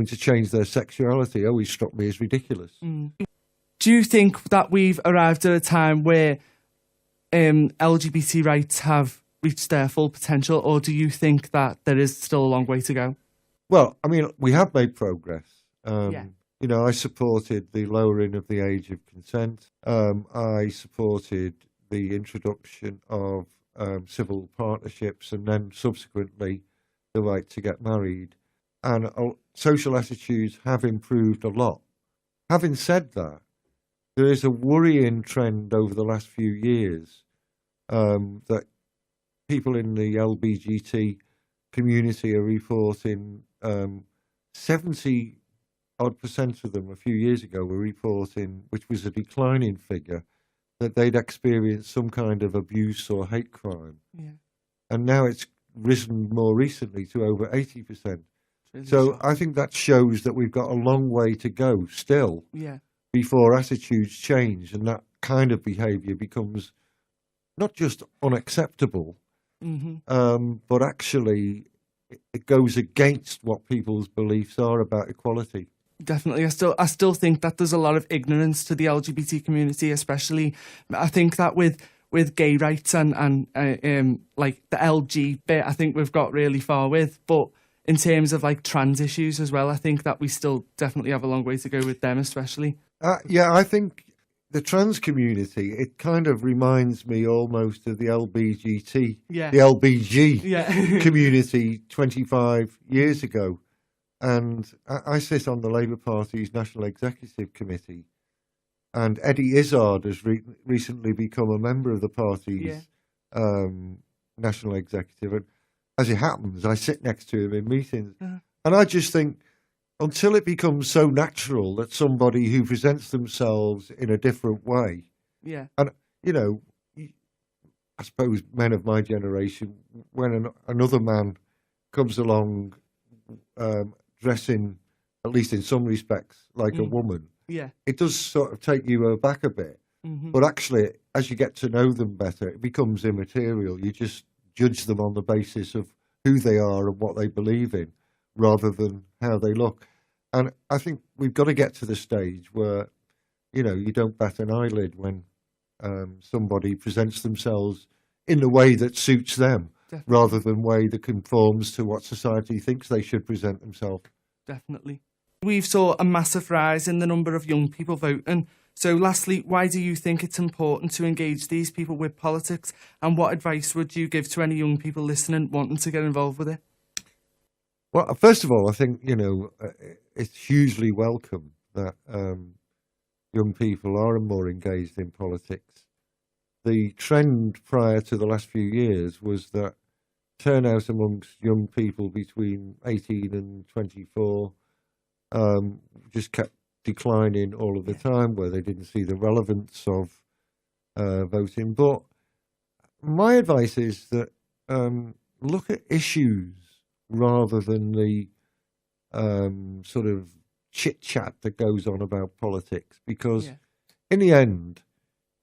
to change their sexuality always struck me as ridiculous. Do you think that we've arrived at a time where LGBT rights have reached their full potential, or do you think that there is still a long way to go? Well, I mean, we have made progress. Yeah. I supported the lowering of the age of consent. I supported the introduction of civil partnerships, and then subsequently the right to get married. And social attitudes have improved a lot. Having said that, there is a worrying trend over the last few years that people in the LGBT community are reporting 70% of them a few years ago were reporting, which was a declining figure, that they'd experienced some kind of abuse or hate crime. Yeah. and now it's risen more recently to over 80%. Really So shocking. I think that shows that we've got a long way to go still Yeah. before attitudes change and that kind of behaviour becomes not just unacceptable, but actually it goes against what people's beliefs are about equality. Definitely. I still think that there's a lot of ignorance to the LGBT community, especially. I think that with gay rights and like the LG bit, I think we've got really far with. But in terms of like trans issues as well, I think that we still definitely have a long way to go with them, especially. Yeah, I think the trans community, it kind of reminds me almost of the the LBG community 25 years ago. And I sit on the Labour Party's National Executive Committee, and Eddie Izzard has recently become a member of the party's National Executive. And as it happens, I sit next to him in meetings. And I just think, until it becomes so natural that somebody who presents themselves in a different way, and, you know, I suppose men of my generation, when another man comes along dressing, at least in some respects, like a woman, it does sort of take you aback a bit. But actually, as you get to know them better, it becomes immaterial. You just judge them on the basis of who they are and what they believe in, rather than how they look. And I think we've got to get to the stage where, you know, you don't bat an eyelid when somebody presents themselves in the way that suits them, rather than way that conforms to what society thinks they should present themselves. Definitely. We've saw a massive rise in the number of young people voting. So lastly, why do you think it's important to engage these people with politics, and what advice would you give to any young people listening wanting to get involved with it? Well, first of all, I think, you know, it's hugely welcome that young people are more engaged in politics. The trend prior to the last few years was that turnout amongst young people between 18 and 24 just kept declining all of the time, where they didn't see the relevance of voting. But my advice is that look at issues rather than the sort of chit-chat that goes on about politics. Because in the end,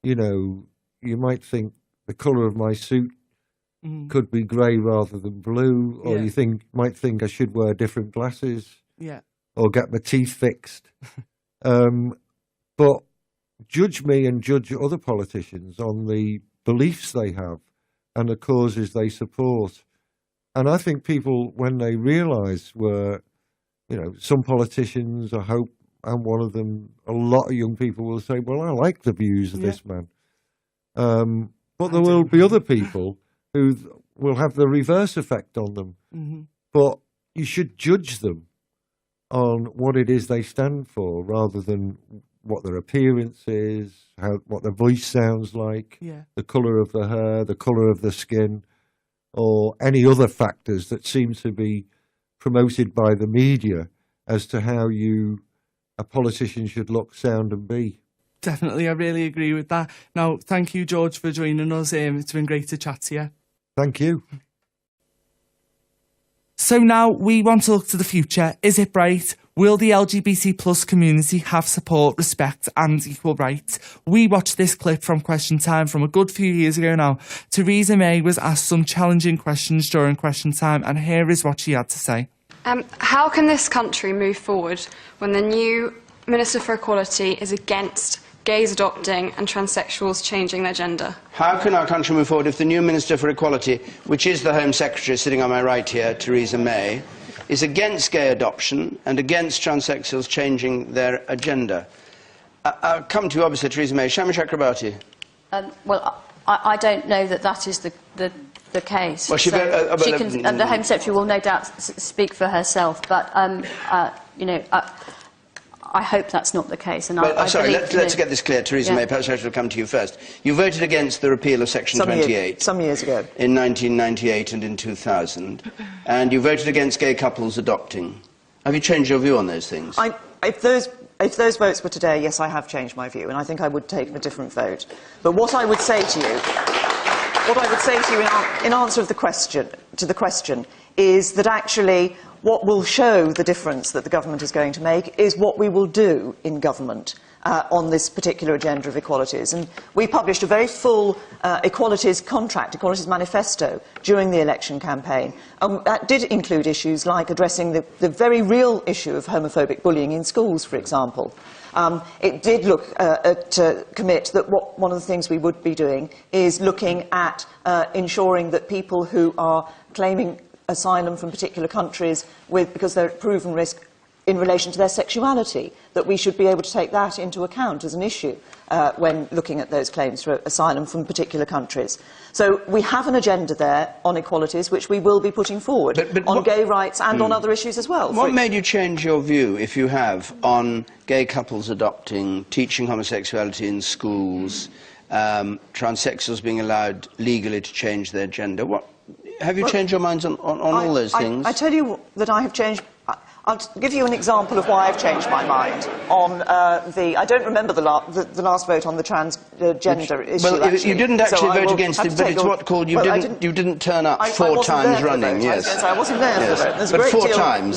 you know, you might think the colour of my suit could be grey rather than blue, or you might think I should wear different glasses, or get my teeth fixed. But judge me and judge other politicians on the beliefs they have and the causes they support. And I think people, when they realise where, you know, some politicians, I hope, and one of them, a lot of young people will say, well, I like the views of this man. But there will be other people who will have the reverse effect on them. But you should judge them on what it is they stand for, rather than what their appearance is, what their voice sounds like, the colour of the hair, the colour of the skin, or any other factors that seem to be promoted by the media as to how a politician should look, sound and be. Definitely, I really agree with that. Now, thank you, George, for joining us. It's been great to chat to you. Thank you. So now we want to look to the future. Is it bright? Will the LGBT plus community have support, respect and equal rights? We watched this clip from Question Time from a good few years ago now. Theresa May was asked some challenging questions during Question Time, and here is what she had to say. How can this country move forward when the new Minister for Equality is against gays adopting and transsexuals changing their gender? How can our country move forward if the new Minister for Equality, which is the Home Secretary sitting on my right here, Theresa May, is against gay adoption and against transsexuals changing their agenda? I'll come to you, obviously, Theresa May. Shami Chakrabarti. Well, I don't know that that is the case. Well, the Home Secretary will no doubt speak for herself, but you know, I hope that's not the case. And let's get this clear, Theresa May. Perhaps I should come to you first. You voted against the repeal of Section 28 some years ago, in 1998 and in 2000, and you voted against gay couples adopting. Have you changed your view on those things? If those votes were today, yes, I have changed my view, and I think I would take a different vote. But what I would say to you, what I would say to you in answer to the question is that actually what will show the difference that the government is going to make is what we will do in government on this particular agenda of equalities. And we published a very full equalities contract, equalities manifesto, during the election campaign. That did include issues like addressing the very real issue of homophobic bullying in schools, for example. It did look commit that one of the things we would be doing is looking at ensuring that people who are claiming asylum from particular countries because they're at proven risk in relation to their sexuality, that we should be able to take that into account as an issue when looking at those claims for asylum from particular countries. So we have an agenda there on equalities which we will be putting forward on gay rights and on other issues as well. What made you change your view, if you have, on gay couples adopting, teaching homosexuality in schools, transsexuals being allowed legally to change their gender? Have you changed your minds on all those things? I tell you that I have changed. I'll give you an example of why I've changed my mind on I don't remember the last vote on the transgender issue. Well, actually. You didn't actually vote against it, but it's what called you didn't turn up 4 times running. Yes, I wasn't there for the vote. There's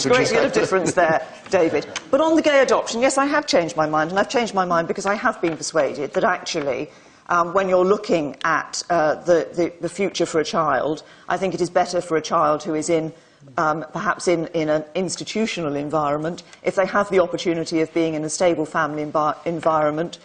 a great deal of difference there, David. But on the gay adoption, yes, I have changed my mind, and I've changed my mind because I have been persuaded that actually, when you're looking at the future for a child, I think it is better for a child who is perhaps in an institutional environment, if they have the opportunity of being in a stable family environment,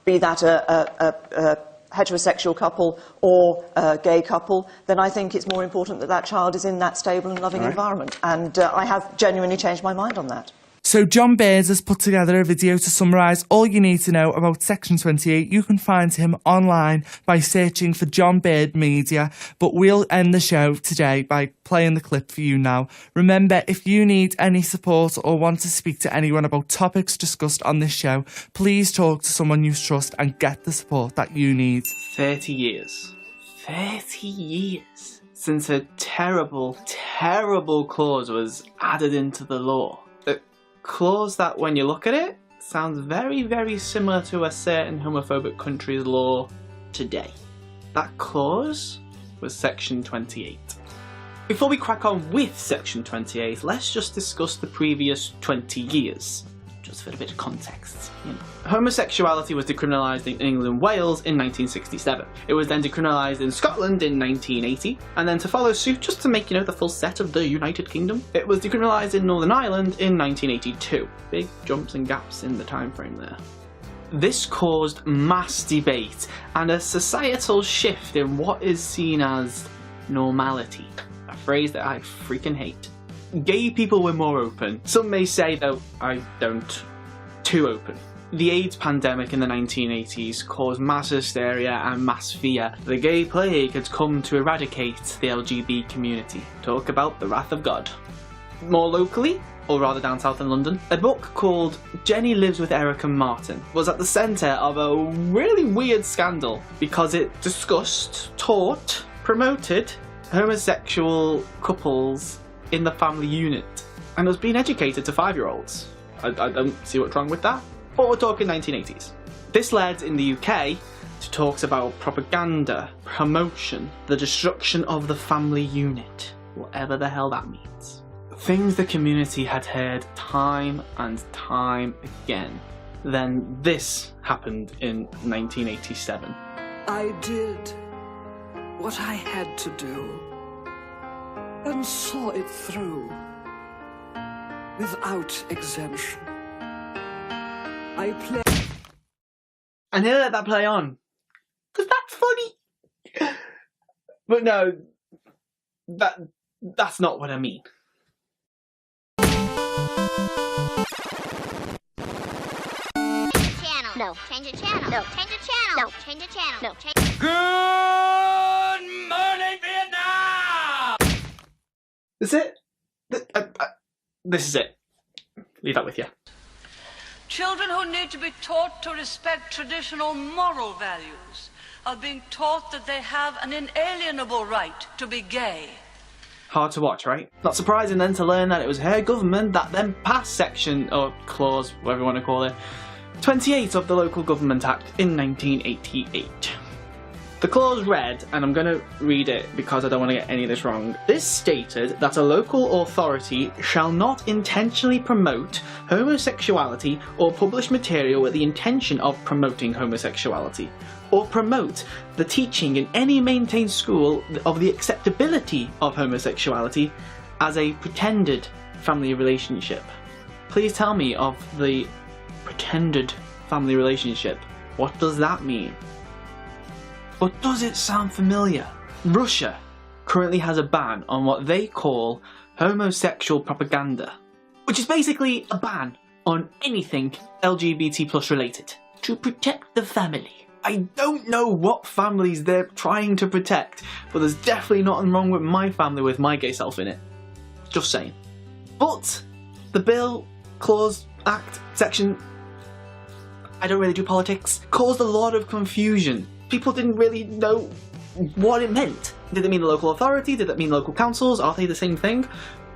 be that a heterosexual couple or a gay couple, then I think it's more important that that child is in that stable and loving environment. And I have genuinely changed my mind on that. So John Beers has put together a video to summarise all you need to know about Section 28. You can find him online by searching for John Beard Media, but we'll end the show today by playing the clip for you now. Remember, if you need any support or want to speak to anyone about topics discussed on this show, please talk to someone you trust and get the support that you need. 30 years. 30 years since a terrible, terrible clause was added into the law. Clause that, when you look at it, sounds very, very similar to a certain homophobic country's law today. That clause was Section 28. Before we crack on with Section 28, let's just discuss the previous 20 years, just for a bit of context. Homosexuality was decriminalised in England and Wales in 1967. It was then decriminalised in Scotland in 1980, and then to follow suit, just to make the full set of the United Kingdom, it was decriminalised in Northern Ireland in 1982. Big jumps and gaps in the time frame there. This caused mass debate and a societal shift in what is seen as normality, a phrase that I freaking hate. Gay people were more open. Some may say, though I don't, too open. The AIDS pandemic in the 1980s caused mass hysteria and mass fear. The gay plague had come to eradicate the LGBT community. Talk about the wrath of God. More locally, or rather down south in London, a book called Jenny Lives with Erica Martin was at the centre of a really weird scandal because it discussed, taught, promoted homosexual couples in the family unit and was being educated to 5-year-olds. I don't see what's wrong with that. But we're talking 1980s. This led in the UK to talks about propaganda, promotion, the destruction of the family unit, whatever the hell that means. Things the community had heard time and time again. Then this happened in 1987. I did what I had to do and saw it through without exemption. I nearly let that play on, because that's funny. But no, that's not what I mean. Channel. No. Change the channel. No. Change the channel. No. Change the channel. No. Change. Good morning, Vietnam! This is it. This is it. Leave that with you. Children who need to be taught to respect traditional moral values are being taught that they have an inalienable right to be gay. Hard to watch, right? Not surprising then to learn that it was her government that then passed section, or clause, whatever you want to call it, 28 of the Local Government Act in 1988. The clause read, and I'm going to read it because I don't want to get any of this wrong. This stated that a local authority shall not intentionally promote homosexuality or publish material with the intention of promoting homosexuality, or promote the teaching in any maintained school of the acceptability of homosexuality as a pretended family relationship. Please tell me of the pretended family relationship. What does that mean? But does it sound familiar? Russia currently has a ban on what they call homosexual propaganda, which is basically a ban on anything LGBT plus related, to protect the family. I don't know what families they're trying to protect, but there's definitely nothing wrong with my family with my gay self in it. Just saying. But the bill, clause, act, section, I don't really do politics, caused a lot of confusion. People didn't really know what it meant. Did it mean the local authority? Did it mean local councils? Are they the same thing?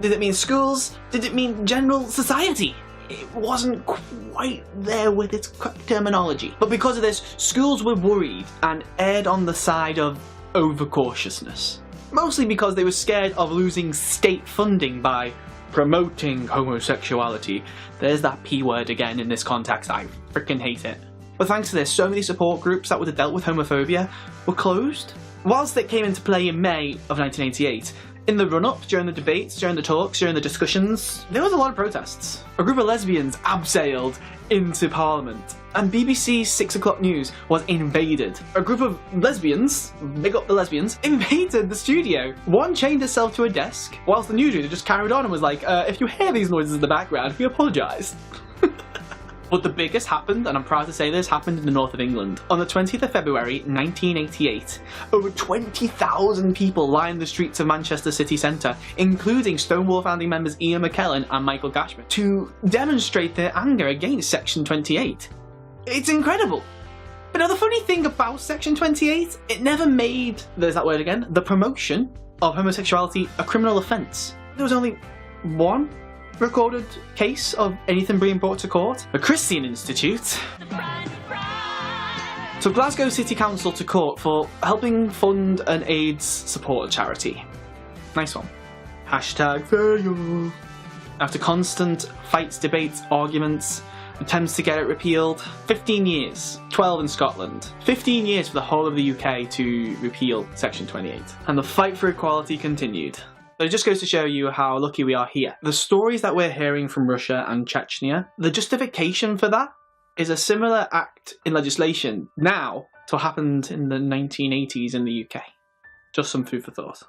Did it mean schools? Did it mean general society? It wasn't quite there with its correct terminology. But because of this, schools were worried and erred on the side of overcautiousness. Mostly because they were scared of losing state funding by promoting homosexuality. There's that P word again in this context. I freaking hate it. But thanks to this, so many support groups that would have dealt with homophobia were closed. Whilst it came into play in May of 1988, in the run-up, during the debates, during the talks, during the discussions, there was a lot of protests. A group of lesbians abseiled into Parliament, and BBC's 6 o'clock news was invaded. A group of lesbians, big up the lesbians, invaded the studio. One chained herself to a desk, whilst the newsreader just carried on and was like, if you hear these noises in the background, we apologise. But the biggest happened, and I'm proud to say this, happened in the north of England. On the 20th of February 1988, over 20,000 people lined the streets of Manchester city centre, including Stonewall founding members Ian McKellen and Michael Gashman, to demonstrate their anger against Section 28. It's incredible! But now the funny thing about Section 28, it never made, there's that word again, the promotion of homosexuality a criminal offence. There was only one recorded case of anything being brought to court. The Christian Institute took Glasgow City Council to court for helping fund an AIDS support charity. Nice one. Hashtag failure. After constant fights, debates, arguments, attempts to get it repealed, 15 years, 12 in Scotland, 15 years for the whole of the UK to repeal Section 28. And the fight for equality continued. But it just goes to show you how lucky we are here. The stories that we're hearing from Russia and Chechnya, the justification for that is a similar act in legislation now to what happened in the 1980s in the UK. Just some food for thought.